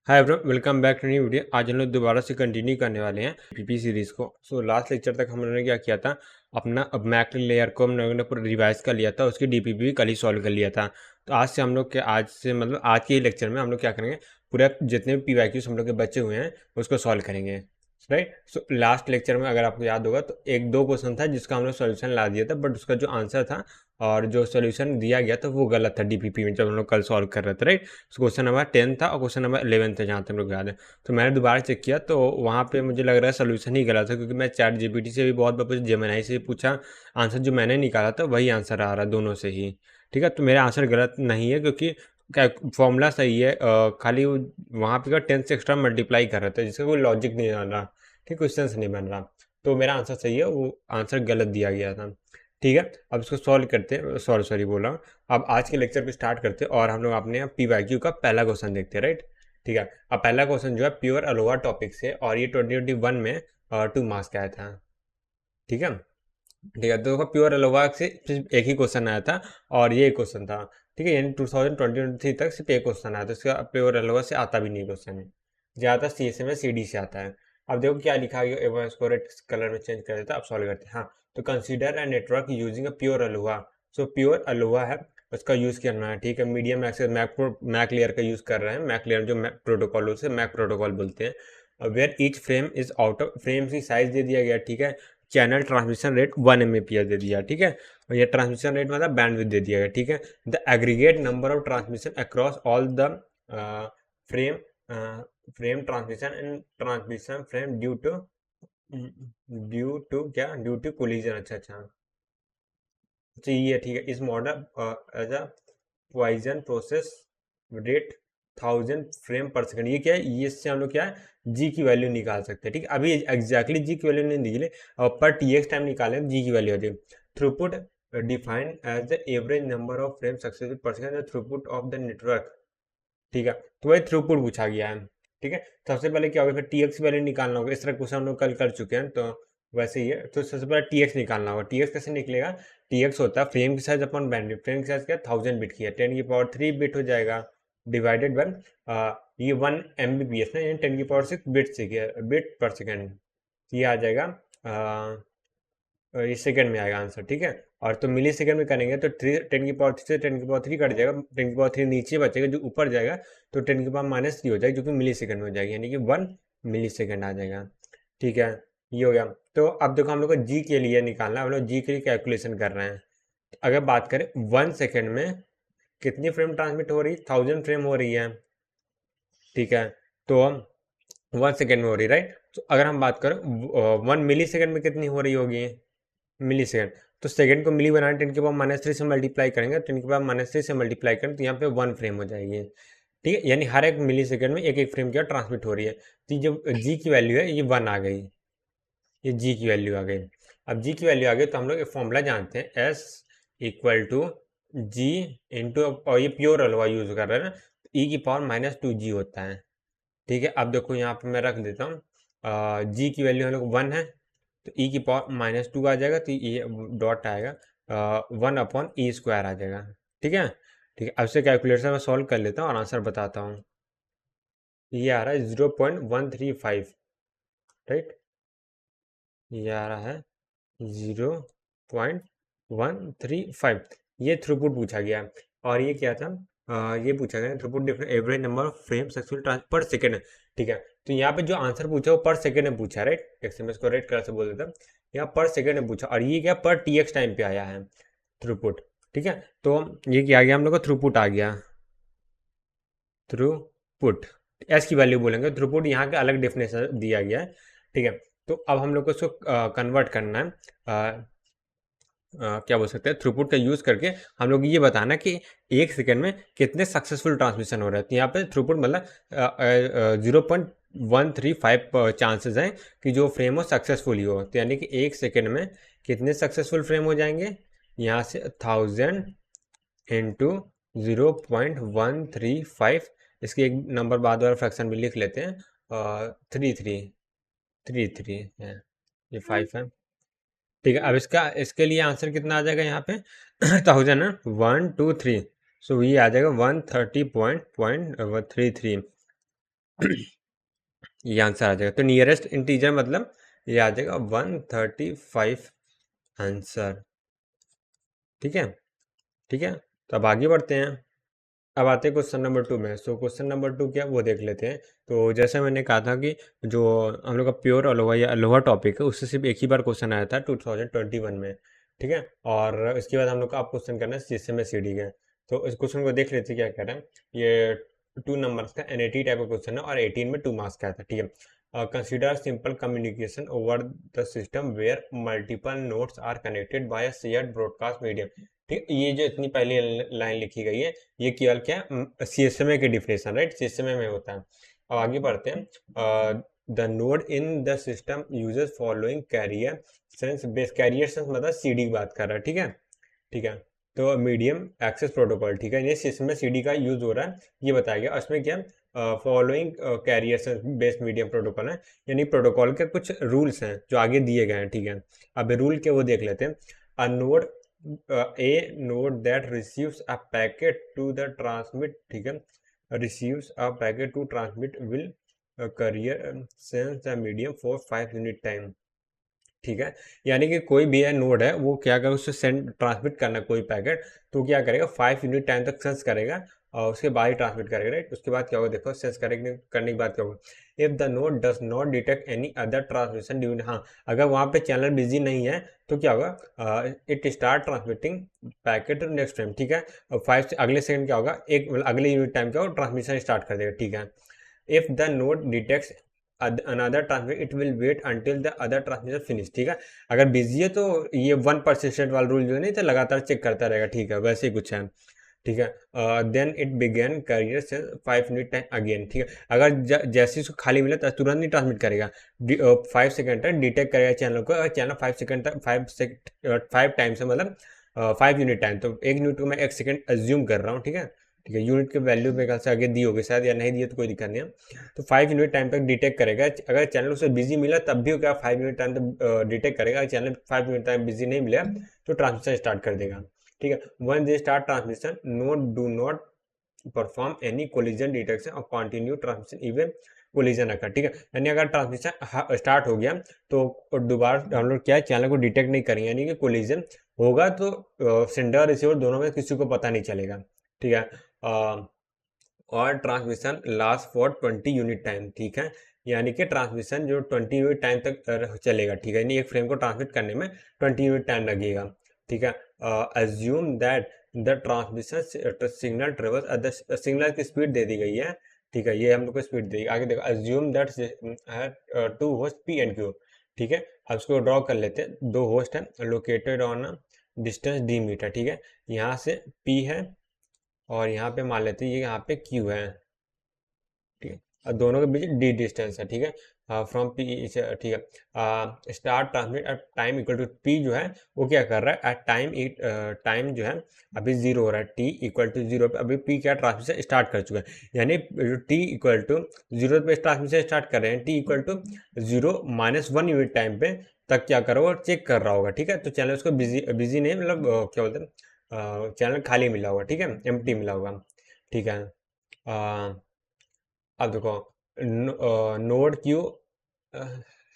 Hi everyone, welcome back to new video. आज हम लोग दोबारा से कंटिन्यू करने वाले हैं पीपी सीरीज़ को। लास्ट लेक्चर तक हम लोगों ने क्या किया था, अपना अब मैक लेयर को हम लोगों ने पूरा रिवाइज कर लिया था, उसकी डीपीपी भी कल ही सॉल्व कर लिया था। तो आज से हम लोग आज से मतलब आज के लेक्चर में हम लोग क्या करेंगे, पूरा जितने भी पीवाईक्यूज हम लोग के बचे हुए हैं उसको सॉल्व करेंगे, राइट। लास्ट लेक्चर में अगर आपको याद होगा तो एक दो क्वेश्चन था जिसका हम लोग सोल्यूशन ला दिया था, बट उसका जो आंसर था और जो सोल्यूशन दिया गया था वो गलत था डीपीपी में, जब हम लोग कल सॉल्व कर रहे थे, राइट। क्वेश्चन नंबर 10 था और क्वेश्चन नंबर 11 था, जहाँ तक लोग याद है। तो मैंने दोबारा चेक किया तो वहाँ पे मुझे लग रहा है सोल्यूशन ही गलत था, क्योंकि मैं चैट जीपीटी से भी बहुत बार पूछा, जेमिनी से भी पूछा, आंसर जो मैंने निकाला था वही आंसर आ रहा दोनों से ही। ठीक है, तो मेरा आंसर गलत नहीं है, क्योंकि फॉर्मूला सही है। खाली वहाँ पे 10 से एक्स्ट्रा मल्टीप्लाई कर रहे थे, जिसका कोई लॉजिक नहीं बन रहा, ठीक, क्वेश्चन नहीं बन रहा। तो मेरा आंसर सही है, वो आंसर गलत दिया गया था। ठीक है, अब इसको सॉल्व करते हैं। सॉरी बोल रहा हूँ। अब आज के लेक्चर पे स्टार्ट करते हैं और हम लोग अपने पीवाईक्यू का पहला क्वेश्चन देखते हैं, राइट। ठीक है, अब पहला क्वेश्चन जो है प्योर अलोहा टॉपिक से, और ये 2021 में 2 मार्क्स का आया था। ठीक है, ठीक है, तो देखो प्योर अलोहा से सिर्फ एक ही क्वेश्चन आया था और ये क्वेश्चन था। ठीक है, यानी 2023 तक सिर्फ एक क्वेश्चन आया था, इसका प्योर अलोहा से आता भी नहीं क्वेश्चन, ज़्यादा सी एस में सी डी से आता है। अब देखो क्या लिखा गया, एक बार इसको रेड कलर में चेंज कर देता, अब सॉल्व करते हैं। हाँ, तो consider a network using a pure aloha. So pure aloha है, उसका यूज़ करना है। ठीक है, मीडियम एक्सेस मैक लेयर का यूज़ कर रहे हैं। मैक लेयर जो मैक प्रोटोकॉल, उसे मैक प्रोटोकॉल बोलते हैं। Where each frame is out of frame की साइज दे दिया गया। ठीक है, चैनल ट्रांसमिशन रेट 1 Mbps दे दिया। ठीक है, और ये ट्रांसमिशन रेट मतलब बैंडविड्थ दे दिया गया। ठीक है, the aggregate number of transmission across all the frame frame transmission and transmission frame due to collision. अच्छा, तो ये ठीक है, इस model as a Poisson process rate 1000 frame per second. ये क्या है, ये इससे हम लोग क्या है जी की वैल्यू निकाल सकते हैं। ठीक है, अभी एग्जैक्टली जी की वैल्यू नहीं निकले, और पर टी एक्स टाइम निकाले जी की वैल्यू आ जाएगी। Throughput defined as the average number of frame successful per second, throughput of the network. ठीक है, तो वही थ्रूपुट पूछा गया है। ठीक है, सबसे पहले क्या होगा, फिर टी एक्स वैल्यू निकालना होगा। इस तरह क्वेश्चन हम लोग कल कर चुके हैं, तो वैसे ही है। तो सबसे पहले टी एक्स निकालना होगा। टी एक्स कैसे निकलेगा, टी एक्स होता है फ्रेम की साइज अपॉन बैंडविड्थ। फ्रेम की साइज क्या है, 1000 बिट की है, 10 की पावर 3 बिट हो जाएगा, डिवाइडेड बाय ये 1 Mbps ना, यानी 10 की पावर 6 बिट से बिट पर सेकेंड। ये आ जाएगा ये सेकंड में आएगा आंसर। ठीक है, और तो मिली सेकंड में करेंगे तो 10 की पावर 3 से 10 की पावर 3 कट जाएगा, 10 की पावर 3 नीचे बचेगा, जो ऊपर जाएगा तो 10 की पावर -3 हो जाएगी, जो कि मिली सेकंड में हो जाएगी, यानी कि 1 मिली सेकंड आ जाएगा। ठीक है, ये हो गया। तो अब देखो हम लोग को जी के लिए निकालना है, हम लोग जी के लिए कैलकुलेशन कर रहे हैं। अगर बात करें 1 सेकेंड में कितनी फ्रेम ट्रांसमिट हो रही है, 1000 फ्रेम हो रही है। ठीक है, तो 1 सेकेंड में हो रही, राइट। तो अगर हम बात करें 1 मिली सेकेंड में कितनी हो रही होगी, मिली सेकेंड, तो सेकेंड को मिली बनाने 10 की पावर -3 से मल्टीप्लाई करेंगे, 10 की पावर-3 से मल्टीप्लाई करें तो यहाँ पे 1 फ्रेम हो जाएगी। ठीक है, यानी हर एक मिली सेकेंड में एक एक फ्रेम क्या ट्रांसमिट हो रही है। तो जो जी की वैल्यू है ये 1 आ गई, ये जी की वैल्यू आ गई। अब जी की वैल्यू आ गई तो हम लोग एक फॉर्मूला जानते हैं, S equal to G into, और ये प्योर अलोहा यूज कर रहे हैं ना, e⁻²g होता है। ठीक है, अब देखो यहाँ पे मैं रख देता हूँ, जी की वैल्यू हम लोग 1 है, तो e⁻² आ जाएगा, तो ये डॉट आएगा 1/e² आ जाएगा। ठीक है, ठीक है, अब से कैलकुलेटर में सॉल्व कर लेता हूँ और आंसर बताता हूँ। ये आ रहा है 0.135, राइट। ये आ रहा है 0.135, ये थ्रूपुट पूछा गया। और ये क्या था, ये पूछा गया throughput different average number of frame successful trans per second. ठीक है, तो यहाँ पे जो आंसर पूछा वो पर सेकेंड में पूछा, राइट। एक्सएमएस को रेड कलर से बोल देता, यहाँ पर सेकेंड में पूछा, और ये क्या पर टी एक्स टाइम पे आया है थ्रूपुट। ठीक है, तो ये क्या आ गया हम लोग का, थ्रूपुट आ गया, थ्रूपुट। एस की वैल्यू बोलेंगे, थ्रूपुट यहाँ का अलग डेफिनेशन दिया गया है। ठीक है, तो अब हम लोग को इसको कन्वर्ट करना है, क्या बोल सकते हैं, थ्रूपुट का यूज़ करके हम लोग ये बताना कि 1 सेकेंड में कितने सक्सेसफुल ट्रांसमिशन हो रहे हैं। तो यहाँ पे थ्रूपुट मतलब 0.135 चांसेस हैं कि जो फ्रेम हो सक्सेसफुल ही हो। तो यानी कि 1 सेकेंड में कितने सक्सेसफुल फ्रेम हो जाएंगे, यहाँ से 1000 इंटू 0.135, इसकी एक नंबर बाद वाला फ्रैक्शन भी लिख लेते हैं, 33 है, ये 5 है। ठीक है, अब इसके लिए आंसर कितना आ जाएगा यहाँ पे 1000 है, 1 2 3, सो ये आ जाएगा 130.33। ये आंसर आ जाएगा। तो नियरेस्ट इंटीजर मतलब ये आ जाएगा 135 आंसर। ठीक है, ठीक है। तो अब आगे बढ़ते हैं। अब आते हैं क्वेश्चन नंबर 2 में। सो क्वेश्चन नंबर 2 क्या वो देख लेते हैं। तो जैसे मैंने कहा था कि जो हम लोग का प्योर अलोहा या अलोहा टॉपिक है उससे सिर्फ एक ही बार क्वेश्चन आया था 2021 में। ठीक है, और इसके बाद हम लोग का अब क्वेश्चन करना है सीएसएम में सीडी का। तो इस क्वेश्चन को देख लेते हैं क्या कह रहे हैं। ये 2 नंबर्स का एनएटी टाइप का क्वेश्चन है और 18 में 2 मार्क्स का आया था। ठीक है, consider simple communication over the system where multiple nodes are connected by a shared broadcast medium. ठीक है, ये जो इतनी पहली लाइन लिखी गई है ये केवल क्या है सीएसएमए की डिफिनेशन, राइट, सीएसएमए में होता है। अब आगे बढ़ते हैं। The node in the system uses following carrier sense base. Carrier sense मतलब सीडी की बात कर रहा है। ठीक है, ठीक है। तो मीडियम एक्सेस प्रोटोकॉल, ठीक है, ये सिस्टम में सीडी का यूज हो रहा है ये बताया गया। उसमें क्या following carrier sense based medium protocol है, यानी प्रोटोकॉल के कुछ रूल्स हैं जो आगे दिए गए हैं। ठीक है, अब रूल के वो देख लेते हैं। A node a node that receives a packet to the transmit, ठीक है, receives a packet to transmit will carrier sense the medium for 5 unit time। ठीक है, यानी कि कोई भी है नोड है वो क्या करेगा उससे सेंड ट्रांसमिट करना कोई पैकेट, तो क्या करेगा 5 यूनिट टाइम तक सेंस करेगा और उसके बाद ही ट्रांसमिट करेगा, राइट। उसके बाद क्या होगा देखो, सेंस करने के बाद क्या होगा। If the node does not detect any other transmission during, हाँ अगर वहाँ पे चैनल बिजी नहीं है तो क्या होगा, it start transmitting packet to next time. ठीक है, 5 से अगले सेकंड क्या होगा, एक अगले यूनिट टाइम क्या होगा ट्रांसमिशन स्टार्ट कर देगा। ठीक है, if the node detects another transmit it will wait until the other transmission finish. ठीक है, अगर बिजी है तो ये 1% वाला रूल जो है नहीं तो लगातार चेक करता रहेगा। ठीक है, वैसे ही कुछ है। ठीक है, देन इट बिगेन करियर से 5 मिनट टाइम अगेन। ठीक है, अगर जैसे उसको खाली मिला तो तुरंत नहीं ट्रांसमिट करेगा, 5 सेकंड तक डिटेक्ट करेगा चैनल को। अगर चैनल 5 सेकंड तक 5 टाइम से मतलब 5 यूनिट टाइम, तो 1 यूनिट को मैं 1 सेकंड एज्यूम कर रहा हूँ। ठीक है, ठीक है, यूनिट के वैल्यू मेरे ख्याल से आगे दी होगी शायद, या नहीं दी है तो कोई दिक्कत नहीं है। तो 5 यूनिट टाइम तक डिटेक्ट करेगा। अगर चैनल उसे बिजी मिला तब भी क्या 5 यूनिट टाइम तक डिटेक्ट करेगा। अगर चैनल 5 यूनिट टाइम बिजी नहीं मिला तो ट्रांसमिशन स्टार्ट कर देगा। ठीक है, one they start transmission node do not perform any collision detection और कंटिन्यू ट्रांसमिशन इवन कोलिजन रखा। ठीक है, यानी अगर ट्रांसमिशन स्टार्ट हो गया तो दोबारा हम लोग क्या है चैनल को डिटेक्ट नहीं करेंगे, यानी कि कोलिजन होगा तो सेंडर रिसीवर दोनों में किसी को पता नहीं चलेगा। ठीक है, और transmission last for 20 unit time. ठीक है, यानी कि ट्रांसमिशन जो 20 यूनिट टाइम तक चलेगा। ठीक है, यानी एक फ्रेम को ट्रांसमिट करने में 20 यूनिट टाइम लगेगा। ठीक है, assume that the transmission signal travels the signal की स्पीड दे दी गई है। ठीक है, ये हम लोग को स्पीड देगी। आगे देखो, assume that 2 host P and Q. ठीक है, अब इसको ड्रॉ कर लेते हैं। 2 होस्ट है located on distance D meter. ठीक है, यहाँ से पी है और यहाँ पे मान लेते हैं ये यहाँ पे क्यू है। ठीक है, और दोनों के बीच डी डिस्टेंस है। ठीक है, फ्रॉम पी, ठीक है, start transmit at time equal to P जो है वो क्या कर रहा है एट टाइम जो है अभी 0 हो रहा है, टी इक्वल टू 0 पे अभी पी क्या ट्रांसमिशन स्टार्ट कर चुका है। यानी टी इक्वल टू 0 पे ट्रांसमिशन स्टार्ट कर रहे हैं, T equal to 0 -1 unit time पे तक क्या कर रहा होगा चेक कर रहा होगा। ठीक है, तो चैनल उसको बिजी नहीं मतलब क्या बोलते हैं चैनल खाली मिला होगा। ठीक है, एम्प्टी मिला होगा। ठीक है, अब देखो node Q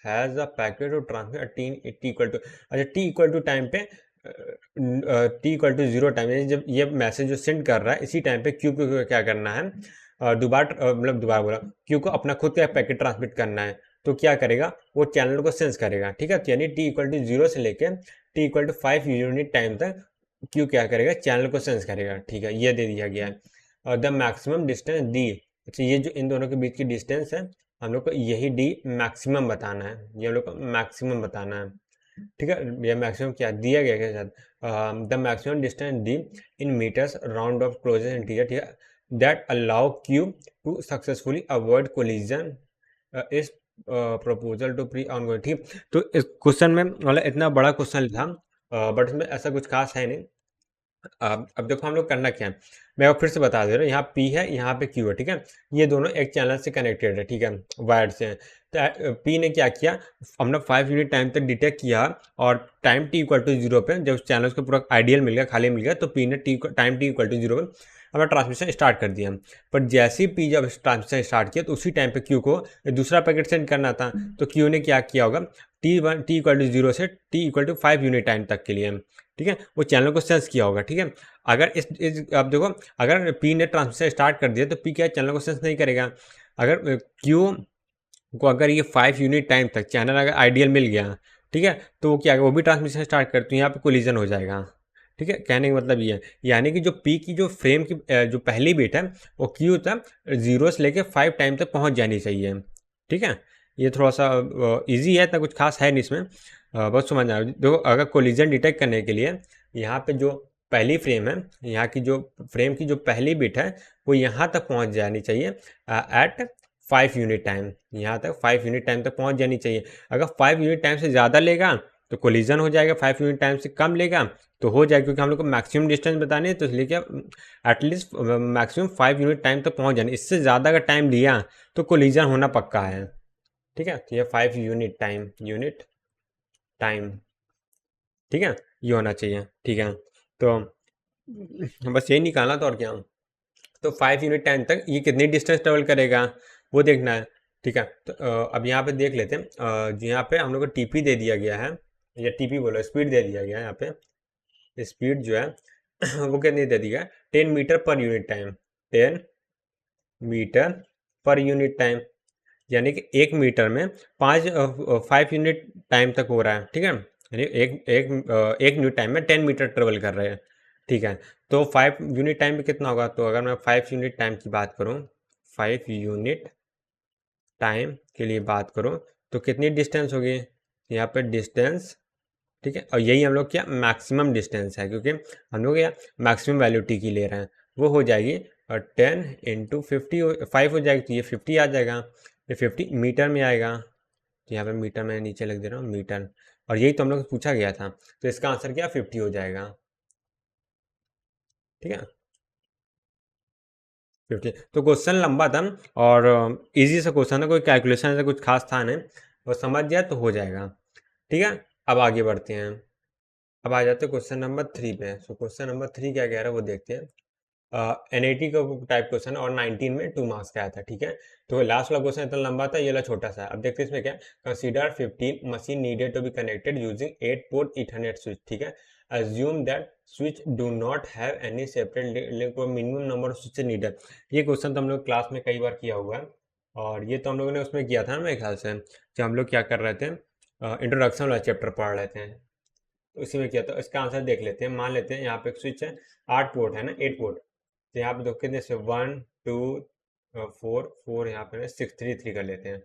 has a packet to transfer T equal to, अच्छा टी इक्वल टू टाइम पे टी इक्वल टू 0 टाइम, यानी जब ये मैसेज जो सेंड कर रहा है इसी टाइम पे क्यू को क्या करना है मतलब दोबारा बोला क्यू को अपना खुद का पैकेट ट्रांसमिट करना है। तो क्या करेगा वो चैनल को सेंस करेगा। ठीक है, तो यानी टी इक्वल टू 0 से लेके T equal to 5 unit time तक क्यू क्या करेगा चैनल को सेंस करेगा। ठीक है, ये दे दिया गया है। द मैक्सिमम डिस्टेंस डी, अच्छा ये जो इन दोनों के बीच की डिस्टेंस है हम लोग को यही डी मैक्सिमम बताना है, ये हम लोग को मैक्सिमम बताना है। ठीक है, ये मैक्सिमम क्या दिया गया के साथ the maximum distance D in meters round off closest integer. ठीक है, that allow Q to successfully avoid collision इस प्रपोजल टू प्री ऑनगोइंग। ठीक, तो इस क्वेश्चन में मतलब इतना बड़ा क्वेश्चन था बट इसमें ऐसा कुछ खास है नहीं। अब देखो हम लोग करना क्या है, मैं फिर से बता दे रहा हूँ। यहाँ P है, यहाँ पे Q है। ठीक है, ये दोनों एक चैनल से कनेक्टेड है। ठीक है, वायर्ड से। तो P ने क्या किया, हमने 5 यूनिट टाइम तक डिटेक्ट किया और टाइम T इक्वल टू 0 पे जब चैनल को पूरा आइडियल मिल गया, खाली मिल गया, तो P ने टाइम T इक्वल टू 0 पे अपना ट्रांसमिशन स्टार्ट कर दिया। पर जैसे ही पी जब ट्रांसमिशन स्टार्ट किया तो उसी टाइम पे क्यू को दूसरा पैकेट सेंड करना था। तो क्यू ने क्या किया होगा, T=0 से T=5 यूनिट टाइम तक के लिए, ठीक है, वो चैनल को सेंस किया होगा। ठीक है, अगर इस अब देखो, अगर पी ने ट्रांसमिशन स्टार्ट कर दिया तो पी क्या चैनल को सेंस नहीं करेगा। अगर क्यू को अगर ये 5 यूनिट टाइम तक चैनल अगर आइडियल मिल गया, ठीक है, तो वो क्या वो भी ट्रांसमिशन स्टार्ट करते हैं, यहाँ पे कोलिजन हो जाएगा। ठीक है, कहने का मतलब ये है, यानी कि जो पी की जो फ्रेम की जो पहली बिट है वो क्यू तक 0 से लेके 5 टाइम तक पहुंच जानी चाहिए। ठीक है, ये थोड़ा सा इजी है, इतना कुछ खास है नहीं इसमें, बस समझ आ। देखो, अगर कोलिजन डिटेक्ट करने के लिए यहाँ पे जो पहली फ्रेम है, यहाँ की जो फ्रेम की जो पहली बिट है वो यहाँ तक पहुँच जानी चाहिए एट 5 यूनिट टाइम, यहाँ तक 5 यूनिट टाइम तक पहुँच जानी चाहिए। अगर 5 यूनिट टाइम से ज़्यादा लेगा तो कोलिजन हो जाएगा, 5 यूनिट टाइम से कम लेगा तो हो जाएगा, क्योंकि हम लोग को मैक्सिमम डिस्टेंस बताने हैं, तो इसलिए क्या एटलीस्ट मैक्सिमम 5 यूनिट टाइम तक पहुँच जाने। इससे ज़्यादा अगर टाइम लिया तो कोलिजन होना पक्का है। ठीक है, तो ये 5 यूनिट टाइम, ठीक है, ये होना चाहिए। ठीक है, तो बस यही निकालना था और क्या। तो 5 यूनिट टाइम तक ये कितनी डिस्टेंस ट्रेवल करेगा वो देखना है। ठीक है, तो अब यहाँ पे देख लेते हैं, यहाँ पे हम लोग को टीपी दे दिया गया है, या टीपी बोलो, स्पीड दे दिया गया है। यहाँ पे स्पीड जो है वो कितनी दे दी है, 10 meter per unit time, 10 meter per unit time, यानी कि 1 मीटर में 5 यूनिट टाइम तक हो रहा है। ठीक है, यानी एक यूनिट टाइम में 10 मीटर ट्रेवल कर रहे हैं। ठीक है, तो 5 यूनिट टाइम में कितना होगा, तो अगर मैं 5 यूनिट टाइम की बात करूं, 5 यूनिट टाइम के लिए बात करूं तो कितनी डिस्टेंस होगी, यहाँ पे डिस्टेंस, ठीक है, और यही हम लोग क्या मैक्सिमम डिस्टेंस है, क्योंकि हम लोग यहाँ मैक्सिमम वैल्यू टी की ले रहे हैं, वो हो जाएगी और 10 इंटू 5 हो जाएगी, तो ये 50 आ जाएगा, ये 50 मीटर में आएगा। तो यहाँ पे मीटर में नीचे लिख दे रहा हूँ मीटर, और यही तो हम लोग से पूछा गया था, तो इसका आंसर क्या 50 हो जाएगा। ठीक है, 50। तो क्वेश्चन लंबा था और इजी सा क्वेश्चन था, कोई कैलकुलेशन ऐसा कुछ खास था नहीं, वो समझ जाए तो हो जाएगा। ठीक है, अब आगे बढ़ते हैं, अब आ जाते हैं क्वेश्चन नंबर 3 पे। सो क्वेश्चन नंबर 3 क्या कह रहा है वो देखते हैं। NAT का टाइप क्वेश्चन और 19 में 2 मार्क्स का आया था। ठीक है, तो लास्ट वाला क्वेश्चन इतना लंबा था, ये वाला छोटा सा है। अब देखते हैं इसमें क्या, consider 15 machine needed to be connected using 8 port ethernet switch. ठीक है, assume that switch do not have any separate link और minimum number of switch needed. ये क्वेश्चन तो हम लोग क्लास में कई बार किया हुआ है, और ये तो हम लोगों ने उसमें किया था ना मेरे ख्याल से, जब हम लोग क्या कर रहे थे, इंट्रोडक्शन वाला चैप्टर पढ़ रहे थे, तो उसी में किया था। इसका आंसर देख लेते हैं। मान लेते हैं यहाँ पे एक स्विच है, 8 पोर्ट है ना, 8 पोर्ट, तो यहाँ पे दो कितने से 1 2 4 4, यहाँ पे 6 3 3 कर लेते हैं,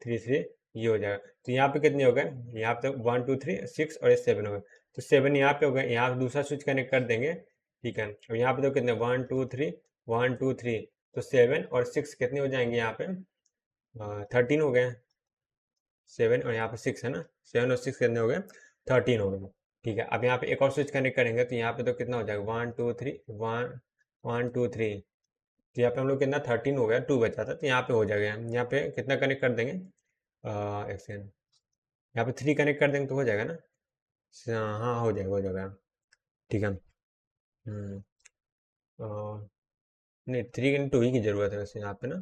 3 3 ये हो जाएगा। तो यहाँ पे कितने हो गए, यहाँ पे 1 2 3 6 और 7 हो गए, तो 7 यहाँ पे हो गए, यहाँ पे दूसरा स्विच कनेक्ट कर देंगे। ठीक है, और यहाँ पे तो कितने 1 2 3 1 2 3, तो 7 और 6 कितने हो जाएंगे, यहाँ पे 13 हो गए। 7 और यहाँ पे 6 है ना, 7 और 6 कितने हो गए, 13 हो गए। ठीक है, अब यहाँ पे एक और स्विच कनेक्ट करेंगे, तो यहाँ पे तो कितना हो जाएगा 1 2 3 1 1 2 3, तो यहाँ पे हम लोग कितना 13 हो गया, 2 बचा था, तो यहाँ पे हो जाएगा। यहाँ पे कितना कनेक्ट कर देंगे, एक सेकेंड, यहाँ पे 3 कनेक्ट कर देंगे तो हो जाएगा ना, हाँ हो जाएगा, हो जाएगा। ठीक है, अ, नहीं 3 इंटू ही की ज़रूरत है वैसे यहाँ पे ना,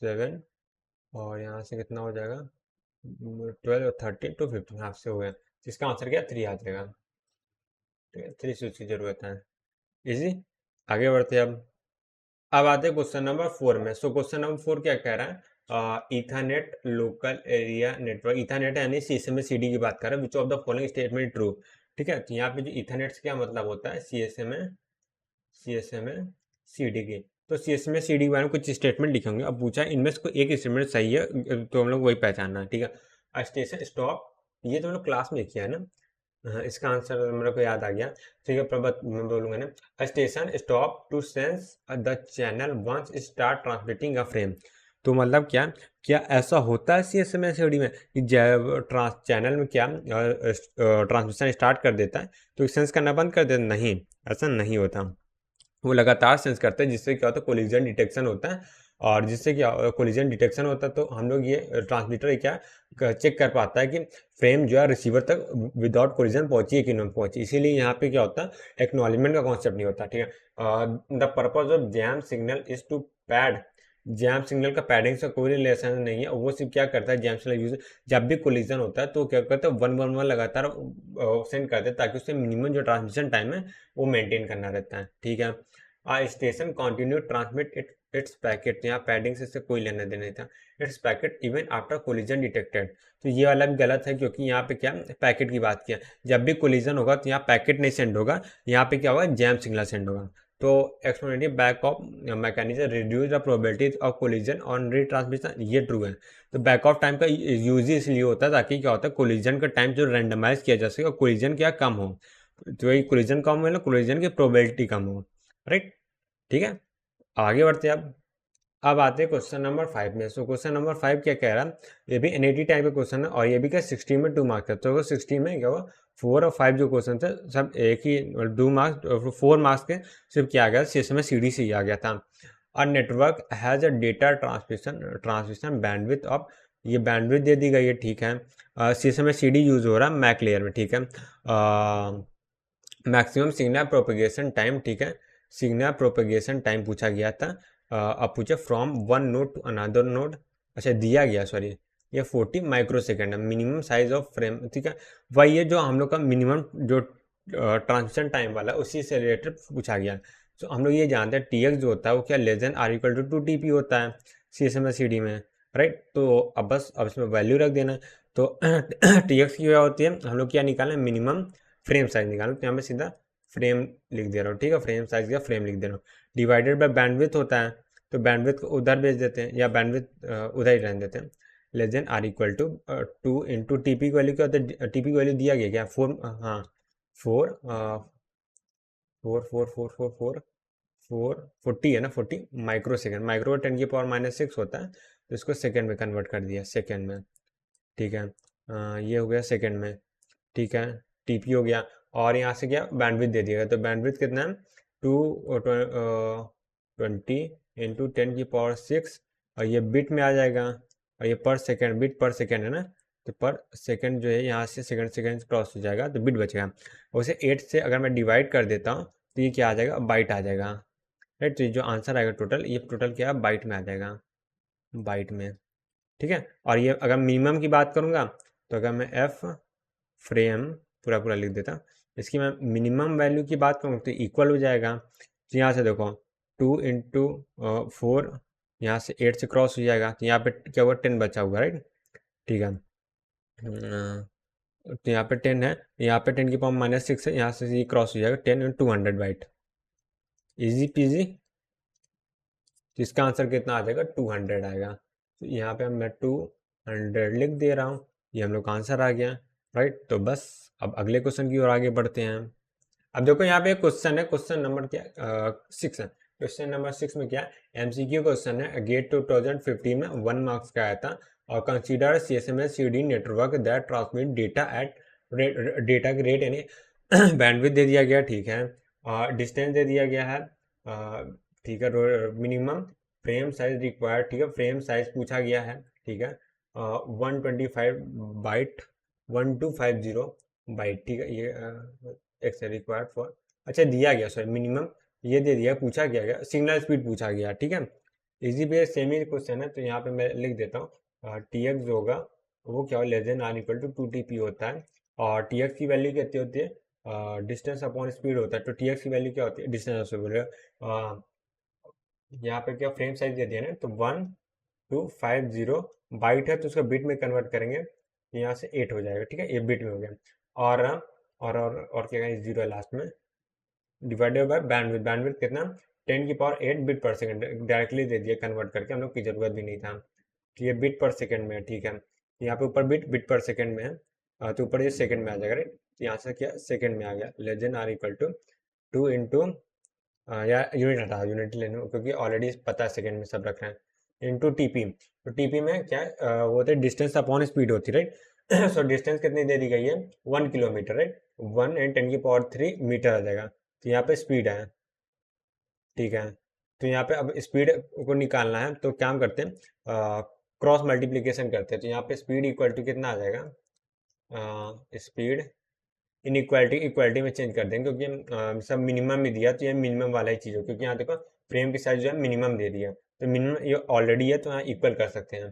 7 और यहाँ से कितना हो जाएगा 12 और 13 टू 15, हाफ से हो गया, इसका आंसर क्या 3 आ जाएगा। ठीक है, 3 स्विच की ज़रूरत है, इजी। आगे बढ़ते हैं अब आते हैं क्वेश्चन नंबर 4 में। सो क्वेश्चन नंबर 4 क्या कह रहा है, Ethernet local area network, Ethernet यानी सीएसएमए सीडी की बात कर रहा है, which of the following statement true. ठीक है, तो यहाँ पे जो ईथरनेट से क्या मतलब होता है, सीएसएमए सीडी की, तो सीएसएमए सीडी के बारे में कुछ स्टेटमेंट लिखेंगे। अब पूछा इनमें से कोई एक स्टेटमेंट सही है तो हम लोग वही पहचानना है। ठीक है, स्टेशन स्टॉप, ये तो हम लोग क्लास में किया है ना, हाँ, इसका आंसर मेरे को याद आ गया। ठीक है, प्रबत मैं बोलूंगा ना, a station stop to sense the channel once start transmitting a frame. तो मतलब क्या, क्या ऐसा होता है सीएसएमए सीडी में कि जब चैनल में क्या ट्रांसमिशन स्टार्ट कर देता है तो सेंस करना बंद कर देता? नहीं, ऐसा नहीं होता, वो लगातार सेंस करता है, जिससे क्या होता है कोलिजन डिटेक्शन होता है और जिससे क्या कोलिजन डिटेक्शन होता है, तो हम लोग ये ट्रांसमीटर क्या चेक कर पाता है कि फ्रेम जो है रिसीवर तक विदाउट कोलिजन पहुंची है कि नहीं पहुंची। इसीलिए यहाँ पे क्या होता है, एक्नॉलेजमेंट का कॉन्सेप्ट नहीं होता, ठीक है। The purpose of jam signal is to pad, jam signal का पैडिंग से कोई रिलेशन नहीं है, वो सिर्फ क्या करता है, जैम सिग्नल यूज जब भी कोलिजन होता है तो क्या करता है 111 लगातार सेंड करते हैं, ताकि उससे मिनिमम जो ट्रांसमिशन टाइम है वो मेंटेन करना रहता है, ठीक है। Station continue transmit it's packet, यहाँ पैडिंग से कोई लेना देना नहीं था, it's packet even after collision detected. तो ये वाला भी गलत है, क्योंकि यहाँ पे क्या पैकेट की बात किया, जब भी कोलिजन होगा तो यहाँ पैकेट नहीं सेंड होगा, यहाँ पे क्या होगा, जैम सिग्नल सेंड होगा। तो exponential back of mechanism reduce the probability of collision on retransmission, ये ट्रू है। तो बैक ऑफ टाइम का यूज ही इसलिए होता है ताकि क्या होता है, कोलिजन का टाइम जो रैंडमाइज किया जा सके और कोलिजन क्या कम हो, तो ये कोलिजन कम हो ना, कोलिजन की प्रोबेबिलिटी कम हो, राइट, ठीक है। आगे बढ़ते हैं अब आते हैं क्वेश्चन नंबर 5 में। सो क्वेश्चन नंबर 5 क्या कह रहा है, ये भी एनईटी टाइप का क्वेश्चन है, और ये भी क्या 60 में 2 मार्क्स है। तो 60 में क्या हुआ, 4 और 5 जो क्वेश्चन थे सब एक ही 2 मार्क्स 4 मार्क्स के सिर्फ क्या आ गया, इसमें सीडी से ही आ गया था। और network has a data transmission bandwidth of, ये बैंडविड्थ दे दी गई है, ठीक है। सी में सीडी यूज हो रहा है मैक लेयर में, ठीक है। मैक्सिमम सिग्नल प्रोपेगेशन टाइम, ठीक है, सिग्नल प्रोपेगेशन टाइम पूछा गया था। अब पूछे from one node to another node, अच्छा दिया गया, सॉरी ये 40 माइक्रो सेकेंड है। मिनिमम साइज ऑफ फ्रेम, ठीक है, वही है जो हम लोग का मिनिमम जो ट्रांसमिशन टाइम वाला उसी से रिलेटेड पूछा गया। तो हम लोग ये जानते हैं टी जो होता है वो क्या less than or equal to 2 TP होता है C S M S C D में, राइट। तो अब बस अब इसमें वैल्यू रख देना है। तो टी की क्या होती है, हम लोग क्या निकालें, मिनिमम फ्रेम साइज निकालो, तो यहाँ पे सीधा फ्रेम लिख दे रहा हूँ, ठीक है, फ्रेम साइज का फ्रेम लिख दे रहा हूँ। डिवाइडेड बाय बैंडविड्थ होता है, तो बैंडविड्थ को उधर भेज देते हैं, या बैंडविड्थ उधर ही रहने देते हैं। Less than or equal to 2 into TP की वैल्यू क्या होता है, टीपी की वैल्यू दिया गया क्या 4, हाँ 4 4 4 4 4 4 4 40 है ना, 40 माइक्रो सेकेंड, माइक्रो 10⁻⁻⁶ होता है, तो इसको सेकेंड में कन्वर्ट कर दिया, सेकेंड में, ठीक है। ये हो गया सेकेंड में, ठीक है, टीपी हो गया। और यहाँ से क्या बैंडविड्थ दे दिया, तो बैंडविड्थ कितना है 220 × 10⁻⁶, और ये बिट में आ जाएगा, और ये पर सेकेंड, बिट पर सेकेंड है ना, तो पर सेकेंड जो है यहाँ से सेकेंड सेकेंड क्रॉस हो जाएगा तो बिट बचेगा। उसे 8 से अगर मैं डिवाइड कर देता हूँ तो ये क्या आ जाएगा, बाइट आ जाएगा, राइट। तो ये जो आंसर आएगा टोटल, ये टोटल क्या है, बाइट में आ जाएगा, बाइट में, ठीक है। और ये अगर मिनिमम की बात करूँगा, तो अगर मैं एफ फ्रेम पूरा पूरा लिख देता, इसकी मैं मिनिमम वैल्यू की बात करूँ तो इक्वल हो जाएगा। तो यहाँ से देखो 2 इंटू 4, यहाँ से 8 से क्रॉस हो जाएगा, तो यहाँ पे क्या हुआ 10 बचा हुआ, राइट, ठीक है। तो यहाँ पे 10 है, यहाँ पे 10⁻⁻⁶ है, यहाँ से ये क्रॉस हो जाएगा 10 × 200 बाइट, इजी पीजी। तो इसका आंसर कितना आ जाएगा, 200 आएगा। तो यहाँ पे मैं 200 लिख दे रहा हूँ, ये हम लोग का आंसर आ गया, राइट। तो बस अब अगले क्वेश्चन की ओर आगे बढ़ते हैं। अब देखो यहाँ पे क्वेश्चन है, क्वेश्चन नंबर क्या 6 है। क्वेश्चन नंबर 6 में क्या एमसीक्यू क्वेश्चन है, गेट 2015 में 1 मार्क्स का आया था, और consider CSMS CD network that transmit data at data के रेट, यानी बैंडविड्थ दे दिया गया, ठीक है, और डिस्टेंस दे दिया गया है, ठीक है, मिनिमम फ्रेम साइज रिक्वायर्ड, ठीक है, फ्रेम साइज पूछा गया है, ठीक है, 125 बाइट 1250 बाइट, ठीक है, ये एक्स रिक्वायर्ड फॉर, अच्छा दिया गया, सॉरी मिनिमम ये दे दिया, पूछा गया सिग्नल स्पीड पूछा गया, ठीक है। इजी पे सेम ही क्वेश्चन है, तो यहाँ पे मैं लिख देता हूँ टी एक्स होगा वो क्या हो, less than or equal to 2 TP होता है, और टी एक्स की वैल्यू कितनी होती है, डिस्टेंस अपॉन स्पीड होता है, तो टी एक्स की वैल्यू क्या होती है, डिस्टेंस से बोले, यहाँ पे क्या फ्रेम साइज दे दिया ना, तो 1250 बाइट है, तो उसका बिट में कन्वर्ट करेंगे, यहाँ से 8 हो जाएगा, ठीक है, ये बिट में हो गया। और क्या है, जीरो है लास्ट में, डिवाइडेड बाय बैंडविड्थ, बैंडविड्थ कितना 10⁸ बिट पर सेकंड, डायरेक्टली दे दिया कन्वर्ट करके, हम लोग की जरूरत भी नहीं था, तो ये बिट पर सेकंड में है, ठीक है। यहाँ पे ऊपर बिट पर सेकंड में है, तो ऊपर ये सेकंड में आ जाएगा, राइट। यहाँ से क्या सेकंड में आ गया, less than or equal to 2 into, या यूनिट हटा, यूनिट लेने क्योंकि ऑलरेडी पता है सेकंड में सब रख रहे हैं, इंटू टीपी। तो टीपी में क्या वो होता है डिस्टेंस अपॉन स्पीड होती है, राइट। सो डिस्टेंस कितनी दे दी गई है 1 किलोमीटर, राइट, 1 × 10⁻³ मीटर आ जाएगा, तो यहाँ पे स्पीड है, ठीक है, तो यहाँ पे अब स्पीड को निकालना है तो क्या हम करते हैं, क्रॉस मल्टीप्लीकेशन करते हैं। तो यहाँ पे स्पीड इक्वल टू कितना आ जाएगा, स्पीड इन इक्वालिटी इक्वालिटी में चेंज कर देंगे, क्योंकि सब मिनिमम में दिया तो ये मिनिमम वाला ही चीज़ हो, क्योंकि यहाँ देखो फ्रेम की साइज जो है मिनिमम दे दिया, तो मिनिमम ये ऑलरेडी है तो यहाँ इक्वल कर सकते हैं।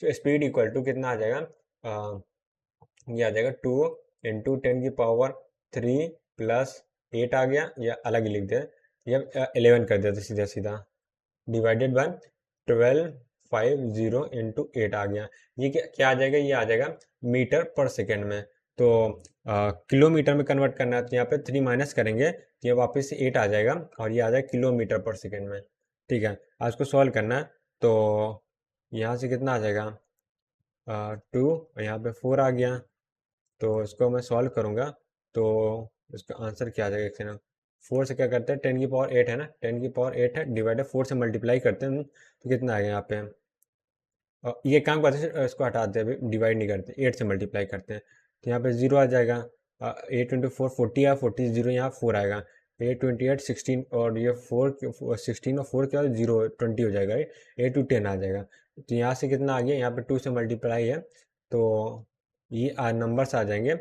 तो स्पीड इक्वल टू कितना आ जाएगा, ये आ जाएगा 2 × 10⁻³ प्लस 8 आ गया, या अलग ही लिख दे, या 11 कर देते सीधा सीधा, डिवाइडेड बाय 1250 × 8 आ गया। ये क्या आ जाएगा, ये आ जाएगा मीटर पर सेकेंड में। तो किलोमीटर में कन्वर्ट करना है तो यहाँ पे 3 माइनस करेंगे तो ये वापस से 8 आ जाएगा, और ये आ जाएगा किलोमीटर पर सेकेंड में। ठीक है, आज इसको सॉल्व करना है तो यहाँ से कितना आ जाएगा, 2, यहाँ पे 4 आ गया। तो इसको मैं सॉल्व करूँगा तो इसका आंसर क्या आ जाएगा, एक सेकंड। 4 से क्या करते हैं, 10⁸ है ना, 10⁸ है, डिवाइडेड 4 से मल्टीप्लाई करते हैं तो कितना आ गया यहाँ पे, ये काम करते हैं, इसको हटाते हैं, डिवाइड नहीं करते, 8 से मल्टीप्लाई करते हैं तो यहाँ पे 0 आ जाएगा। 8 × 4 40 है, 40 0 यहाँ 4 आएगा, 8 × 28 16, और ये 16 और 4 क्या 0 20 हो जाएगा, 8 to 10 आ जाएगा। तो यहाँ से कितना आ गया, यहाँ पे 2 से मल्टीप्लाई है तो ये नंबर्स आ जाएंगे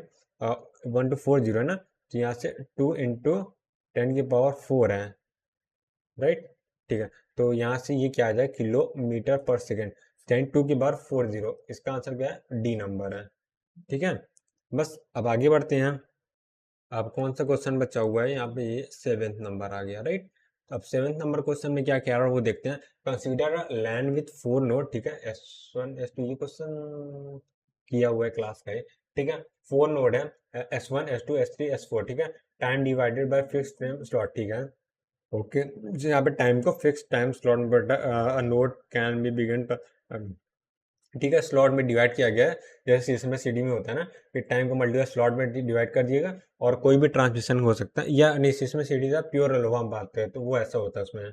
1 to 4 0 है ना, तो यहाँ से 2 × 10⁻⁴ है, राइट। ठीक है, तो यहाँ से ये क्या आ जाए, किलोमीटर पर सेकेंड, 10⁻⁴, इसका आंसर क्या है, डी नंबर है। ठीक है, बस अब आगे बढ़ते हैं। अब कौन सा क्वेश्चन बचा हुआ है यहाँ पे, ये 7th नंबर आ गया, राइट। अब 7th नंबर क्वेश्चन में क्या कह रहा है वो देखते हैं। कंसीडर लैंड विथ 4 नोड, ठीक है, S1 S2, ये क्वेश्चन किया हुआ है क्लास का, ठीक है। 4 नोड है, S1 S2 S3 S4, ठीक है। Time divided by fix time slot, ठीक है। ओके, जो यहाँ पे टाइम को फिक्स टाइम स्लॉट में नोड कैन बी बिगिन, ठीक है, स्लॉट में डिवाइड किया गया है, जैसे इसमें सीडी में होता है ना कि टाइम को मल्टीपल स्लॉट में डिवाइड कर दिएगा और कोई भी ट्रांसमिशन हो सकता है, या नहीं इसमें सीडी का प्योर अलोवा हम बात करें तो वो ऐसा होता है उसमें।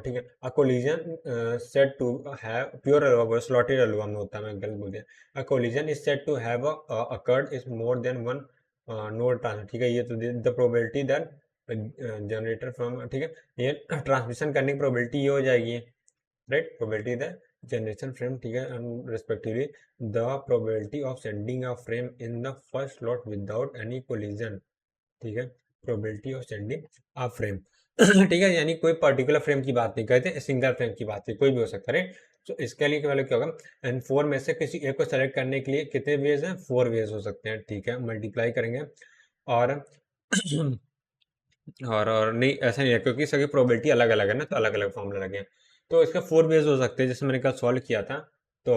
ठीक है, a collision set to have pure ALOHA slotted ALOHA में होता है, मैं गलत बोल दिया। A collision is set to have occurred is more than one node transmission, ठीक है, ये तो the probability that generator from, ठीक है, ये ट्रांसमिशन करने की प्रोबेबिलिटी ये हो जाएगी, right, probability the generation frame, ठीक है, and respectively the probability of sending a frame in the first slot without any collision, ठीक है, probability of sending a frame ठीक है, यानी कोई पर्टिकुलर फ्रेम की बात नहीं करते, सिंगल फ्रेम की बात है, कोई भी हो सकता है, तो इसके लिए वाले क्या होगा, एंड 4 में से किसी एक को सेलेक्ट करने के लिए कितने वेज हैं, 4 वेज हो सकते हैं, ठीक है, मल्टीप्लाई करेंगे और और नहीं ऐसा नहीं है, क्योंकि सबकी प्रोबेबिलिटी अलग अलग है ना, तो अलग अलग फॉर्मूला लगे हैं, तो इसका 4 वेज हो सकते हैं, जैसे मैंने कल सॉल्व किया था। तो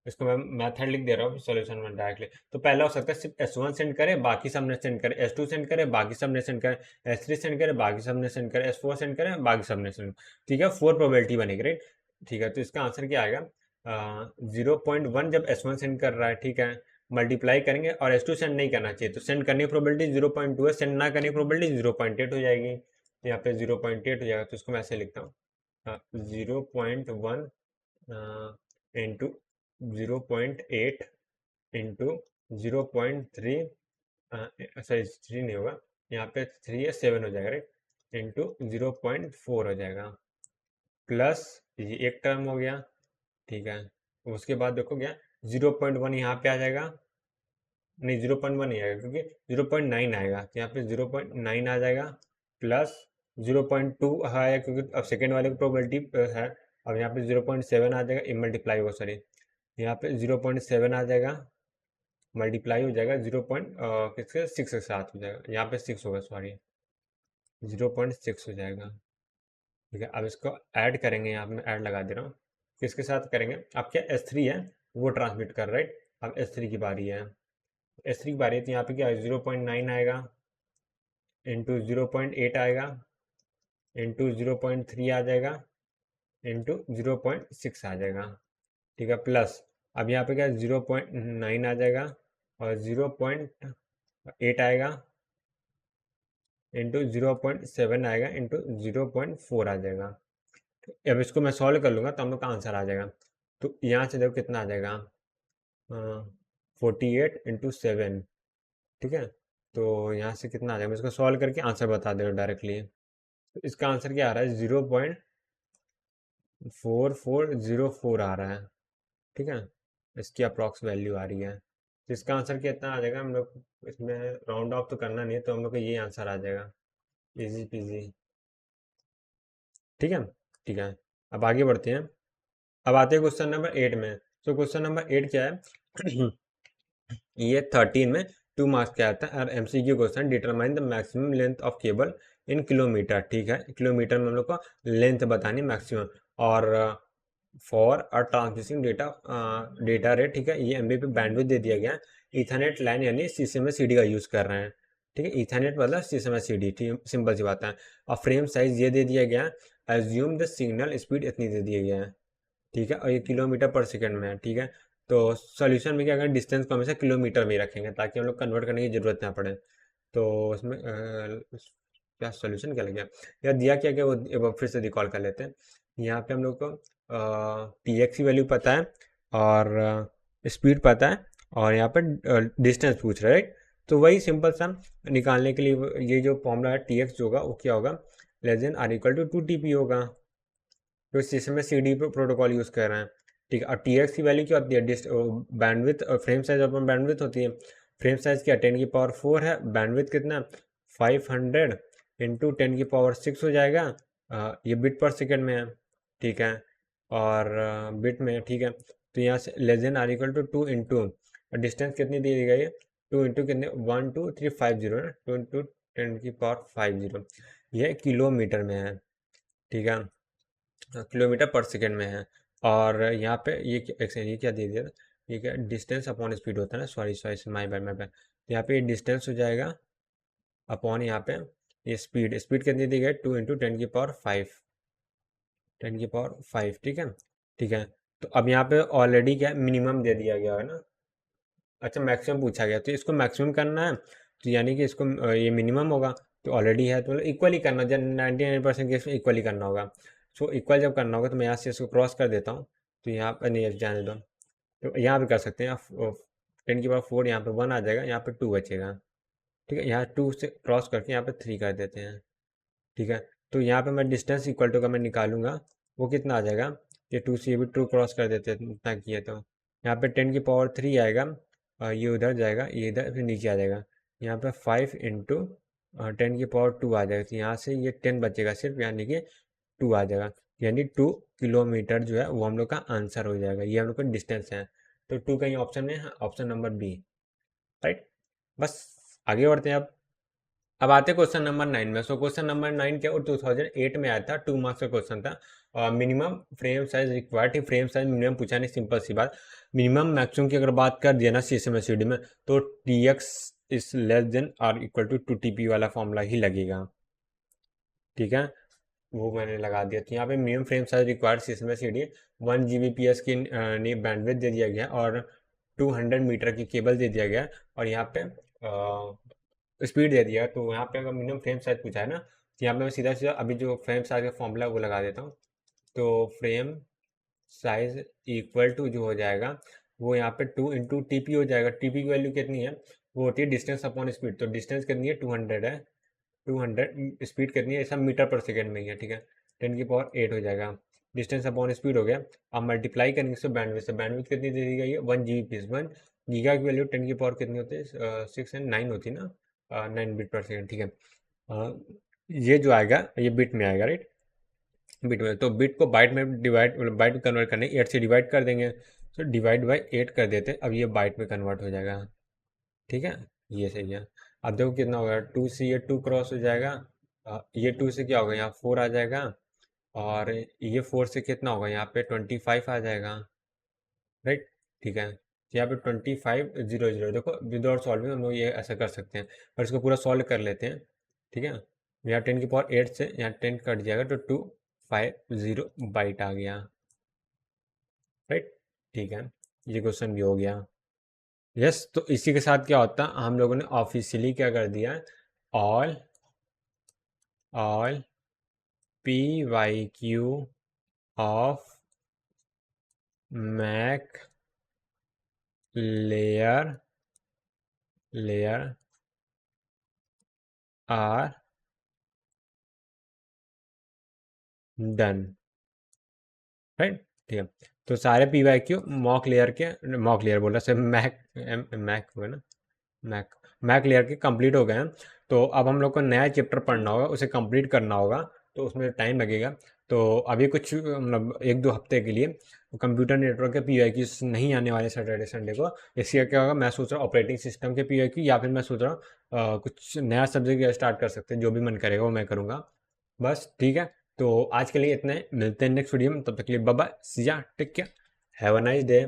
इसको मैं मेथड लिख दे रहा हूँ सॉल्यूशन में डायरेक्टली। तो पहला हो सकता है सिर्फ S1 सेंड करे, बाकी सब ने सेंड करे, S2 सेंड करे, बाकी सब ने सेंड करे, S3 सेंड करे, बाकी सब ने सेंड करे, S4 सेंड करे, बाकी सब ने सेंड, ठीक है, 4 प्रोबेबिलिटी बनेगी, राइट। ठीक है, तो इसका आंसर क्या आएगा, 0.1 जब S1 सेंड कर रहा है, ठीक है, मल्टीप्लाई करेंगे, और S2 सेंड नहीं करना चाहिए, तो सेंड करने की प्रोबेबिलिटी 0.2 है, सेंड ना करने की प्रोबेबिलिटी 0.8 हो जाएगी, तो यहाँ पे 0.8 हो जाएगा, तो इसको मैं ऐसे लिखता हूँ, 0.1 इंटू 0.8 इंटू 0.3, सॉरी 3 नहीं होगा, यहाँ पे 3 है, 7 हो जाएगा, राइट, इंटू 0.4 हो जाएगा, प्लस ये एक टर्म हो गया, ठीक है। उसके बाद देखो क्या 0.1 यहाँ पे आ जाएगा, नहीं 0.1 नहीं आएगा क्योंकि 0.9 आएगा, तो यहाँ पे 0.9 आ जाएगा, प्लस 0.2 है क्योंकि अब सेकेंड वाले की प्रोबेबिलिटी है, अब यहाँ पे 0.7 आ जाएगा, मल्टीप्लाई हो, सॉरी यहाँ पे 0.7 आ जाएगा, मल्टीप्लाई हो जाएगा 0.6 के साथ हो जाएगा, यहाँ पे 6 होगा, सॉरी 0.6 हो जाएगा, ठीक है। अब इसको ऐड करेंगे, यहाँ पे मैं ऐड लगा दे रहा हूँ, किसके साथ करेंगे, अब क्या S3 है वो ट्रांसमिट कर, राइट, अब S3 की बारी है, S3 की बारी है, तो यहाँ पे क्या है 0.9 आएगा, इंटू 0.8 आएगा, इंटू 0.3 आ जाएगा, इंटू 0.6 आ जाएगा, ठीक है, प्लस अब यहाँ पे क्या 0.9 आ जाएगा और 0.8 आएगा, इंटू 0.7 आएगा, इंटू 0.4 आ जाएगा। अब इसको मैं सॉल्व कर लूँगा तो हम लोग का आंसर आ जाएगा, तो यहाँ से देखो कितना आ जाएगा, 48 इंटू 7, ठीक है, तो यहाँ से कितना आ जाएगा, मैं इसको सॉल्व करके आंसर बता दे रहा हूँ डायरेक्टली। तो इसका आंसर क्या आ रहा है, 0.4404 आ रहा है। ठीक है, इसकी अप्रॉक्स वैल्यू आ रही है। तो इसका आंसर कितना आ जाएगा, हम लोग इसमें राउंड ऑफ तो करना नहीं है, तो हम लोग को ये आंसर आ जाएगा, इजी पीजी। ठीक है, ठीक है। अब आगे बढ़ते हैं। अब आते हैं क्वेश्चन नंबर 8 में। तो क्वेश्चन नंबर 8 क्या है ये 13 में 2 मार्क्स क्या आता है, और MCQ question, determine the maximum length of cable in kilometre. ठीक है, किलोमीटर में हम लोग को लेंथ बतानी मैक्सिमम, और for a transmission data data rate. ठीक है, ये एमबी पे बैंडविड्थ दे दिया गया है। इथरनेट लाइन यानी सीएमएस सीडी का यूज़ कर रहे हैं। ठीक है, इथरनेट मतलब सीएमएस सीडी, ठीक, सिंपल सी बात है। और फ्रेम साइज ये दे दिया गया है। एज्यूम द सिग्नल स्पीड इतनी दे दिया गया है। ठीक है, और ये किलोमीटर पर सेकंड में है। ठीक है, तो सॉल्यूशन में क्या करें, डिस्टेंस को हमेशा किलोमीटर में ही रखेंगे, ताकि हम लोग कन्वर्ट करने की जरूरत ना पड़े। तो उसमें क्या सॉल्यूशन क्या लग गया, या दिया क्या क्या वो एक बार फिर से रिकॉल कर लेते हैं। यहाँ पे हम लोग को टी एक्स की वैल्यू पता है, और स्पीड पता है, और यहाँ पर डिस्टेंस पूछ रहा है, राइट। तो वही सिंपल सा निकालने के लिए ये जो फॉर्मूला है टी एक्स होगा वो क्या होगा, less than or equal to 2 TP होगा। तो इस सिस्टम में सी डी प्रोटोकॉल यूज़ कर रहे हैं। ठीक है, और टी एक्स की वैल्यू क्या होती है, बैंडविथ और फ्रेम साइज अपन बैंडविथ होती है। फ्रेम साइज क्या 10 की पावर 4 है, बैंडविथ कितना 500 इंटू 10 की पावर 6 हो जाएगा। ये बिट पर सेकेंड में है। ठीक है, और बिट में है। ठीक है, तो यहाँ से less than or equal to 2 into distance कितनी दी गई है, 2 इंटू कितने 12350 ना, 2 इंटू 10 की पावर 50, यह किलोमीटर में है। ठीक है, किलोमीटर पर सेकेंड में है। और यहाँ पे ये एक सेकंड, ये क्या दे दिया था, ये क्या डिस्टेंस अपॉन स्पीड होता है ना, sorry sorry my bad my bad. यहाँ पे ये डिस्टेंस हो जाएगा अपॉन यहाँ पे ये स्पीड, स्पीड कितनी दी गई 2 इंटू 10 की पावर 5, 10 की पावर 5। ठीक है, ठीक है। तो अब यहाँ पे ऑलरेडी क्या मिनिमम दे दिया गया है ना, अच्छा मैक्सिमम पूछा गया, तो इसको मैक्सिमम करना है, तो यानी कि इसको ये मिनिमम होगा, तो ऑलरेडी है, तो मतलब इक्वल ही करना, जब 99% केस में इक्वल ही करना होगा। सो इक्वल जब करना होगा, तो मैं यहाँ से इसको क्रॉस कर देता हूँ। तो यहाँ पर नहीं जाने दो, तो यहाँ पे कर सकते हैं। 10 की पावर 4, यहाँ पे 1 आ जाएगा, यहाँ पे 2 बचेगा। ठीक है, यहाँ 2 से क्रॉस करके यहाँ पे 3 कर देते हैं। ठीक है, तो यहाँ पे मैं डिस्टेंस इक्वल टू का मैं निकालूंगा, वो कितना आ जाएगा, ये 2 से ये भी 2 क्रॉस कर देते हैं, इतना किया तो यहाँ पे 10 की पावर 3 आएगा, और ये उधर जाएगा, ये इधर फिर नीचे आ जाएगा। यहाँ पे 5 इंटू 10 की पावर 2 आ जाएगा, तो यहाँ से ये 10 बचेगा सिर्फ, यानी कि 2 आ जाएगा। यानी 2 किलोमीटर जो है वो हम लोग का आंसर हो जाएगा, ये हम लोग का डिस्टेंस है। तो 2 कहीं ऑप्शन में है, ऑप्शन नंबर बी, राइट। बस आगे बढ़ते हैं। अब आते हैं क्वेश्चन नंबर 9 में। सो क्वेश्चन नंबर 9 क्या, और 2008 में आया था, 2 मार्क्स का क्वेश्चन था। मिनिमम फ्रेम साइज रिक्वायर्ड थी, फ्रेम साइज मिनिमम पूछा नहीं, सिंपल सी बात। मिनिमम मैक्सिमम की अगर बात कर दिया ना सीएसएमएसडी में, तो T X is less than or equal to 2 TP वाला फॉर्मूला ही लगेगा। ठीक है, वो मैंने लगा दिया। तो यहाँ पे minimum frame size required CSMSCD 1 Gbps की बैंडविड्थ दे दिया गया है, और 200 मीटर की केबल दे दिया गया है, और यहाँ पे स्पीड दे दिया। तो यहाँ पे अगर मिनिमम फ्रेम साइज पूछा है ना, तो यहाँ पे मैं सीधा सीधा अभी जो फ्रेम साइज का फॉर्मूला है वो लगा देता हूँ। तो फ्रेम साइज इक्वल टू जो हो जाएगा, वो यहाँ पे 2 इंटू टीपी हो जाएगा। टीपी की वैल्यू कितनी है, वो होती है डिस्टेंस अपॉन स्पीड। तो डिस्टेंस कितनी है 200 है, 200 स्पीड कितनी है, ऐसा मीटर पर सेकेंड में ही है। ठीक है, 10 की पावर 8 हो जाएगा, डिस्टेंस अपॉन स्पीड हो गया। अब मल्टीप्लाई करेंगे इससे बैंडविड्थ से, बैंडविड्थ कितनी दे दी गई है 1 Gbps। 1 गीगा की वैल्यू 10 की पावर कितनी होती है 6 एंड 9 होती है ना, 9 बिट पर सेकेंड। ठीक है, ये जो आएगा ये बिट में आएगा, राइट, बिट में। तो बिट को बाइट में डिवाइड, बाइट में कन्वर्ट करने 8 से डिवाइड कर देंगे, तो डिवाइड बाई 8 कर देते, अब ये बाइट में कन्वर्ट हो जाएगा। ठीक है, ये सही है। अब देखो कितना होगा, 2 से ये 2 क्रॉस हो जाएगा, ये 2 से क्या होगा, यहाँ 4 आ जाएगा, और ये 4 से कितना होगा, यहाँ पे 25 आ जाएगा, राइट। ठीक है, तो यहाँ पे 2500, देखो विदाउट सॉल्विंग हम लोग ये ऐसा कर सकते हैं, और इसको पूरा सॉल्व कर लेते हैं। ठीक है, यहाँ 10 की पावर 8 से यहाँ 10 कट जाएगा, तो 250 बाइट आ गया, राइट। ठीक है, ये क्वेश्चन भी हो गया। यस, तो इसी के साथ क्या होता है, हम लोगों ने ऑफिशियली क्या कर दिया, all all PYQ of MAC layer are done. Right, ठीक है। तो सारे P Y Q mock layer बोल रहा से मैक मैक हुआ ना, मैक मैक लेयर के कंप्लीट हो गए हैं। तो अब हम लोग को नया चैप्टर पढ़ना होगा, उसे कंप्लीट करना होगा, तो उसमें टाइम लगेगा। तो अभी कुछ मतलब 1-2 हफ्ते के लिए कंप्यूटर नेटवर्क के पी वाई क्यूज नहीं आने वाले सैटरडे संडे को। इससे क्या होगा, मैं सोच रहा हूँ ऑपरेटिंग सिस्टम के पी वाई क्यू, या फिर मैं सोच रहा हूँ कुछ नया सब्जेक्ट स्टार्ट कर सकते हैं। जो भी मन करेगा वो मैं करूँगा। बस ठीक है। तो आज के लिए इतना ही, मिलते हैं नेक्स्ट वीडियो में। तब तक के लिए bye bye, see ya, take care, have a nice day.